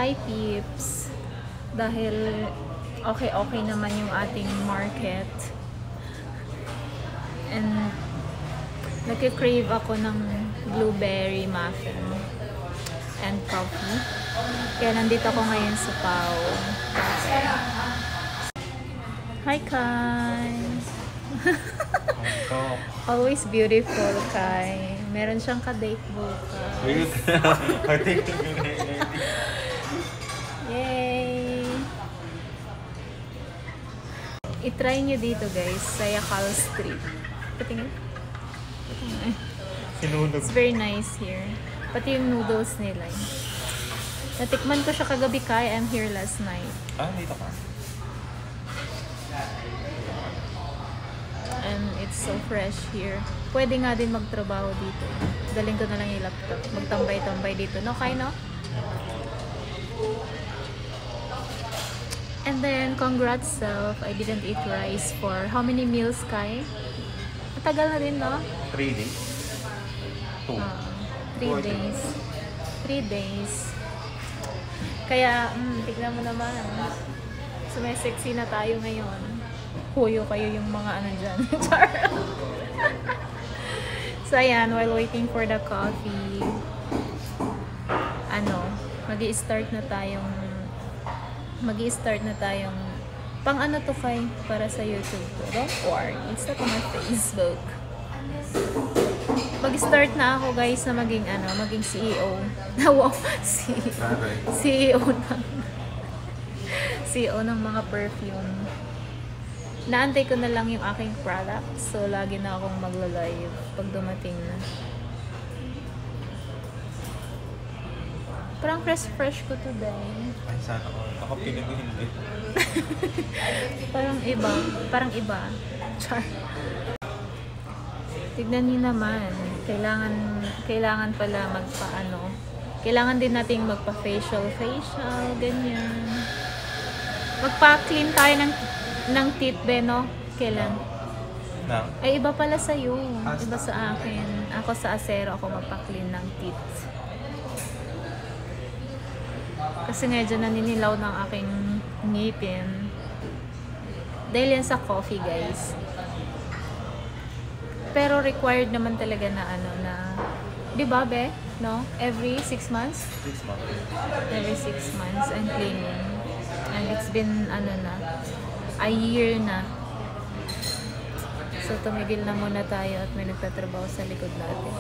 Hi peeps! Dahil okay naman yung ating market and nagki-crave ako ng blueberry muffin and coffee. Kaya nandito ako ngayon sa Pau. Hi Kai! Always beautiful, Kai. Meron siyang ka-date bukas. Yay! I-try nyo dito guys, sa Yakal Street. Patingin. It's very nice here. Pati yung noodles nila. Natikman ko siya kagabi, Kai. I'm here last night. Dito ka. And it's so fresh here. Pwede nga din magtrabaho dito. Daling ko na lang yung laptop. Magtambay-tambay dito. No, Kai, no? And then, congrats self. I didn't eat rice for how many meals, Kai? Matagal na din, no? 3 days? 2. 3 days. 3 days. Kaya, tignan mo naman. Sumesexy na tayo ngayon. Huyo kayo yung mga ano dyan. So, ayan, while waiting for the coffee, mag-i-start na tayong pang ano to Kai para sa YouTube to. Don't worry, it's not on my Facebook. Mag-start na ako guys na maging CEO. CEO ng mga perfume. Naantay ko na lang yung aking product. So, lagi na akong magla-live pag dumating na. Parang fresh ko today. Ay, sana ko. Ako piling ko hindi. Parang iba. Char. Tignan niyo naman. Kailangan pala kailangan din nating magpa-facial, ganyan. Magpa-clean tayo ng teeth, no? Kailan? Ay, iba pala sa'yo. Iba sa akin. Ako sa Acero, ako magpa-clean ng teeth. Kasi medyo naninilaw ng aking ngipin. Dahil yan sa coffee, guys. Pero required naman talaga na di ba, be? No? Every 6 months? 6 months. Every 6 months and cleaning. And it's been, a year na. So, tumigil na muna tayo at may nagtatrabaho sa likod natin.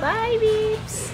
Bye, beeps!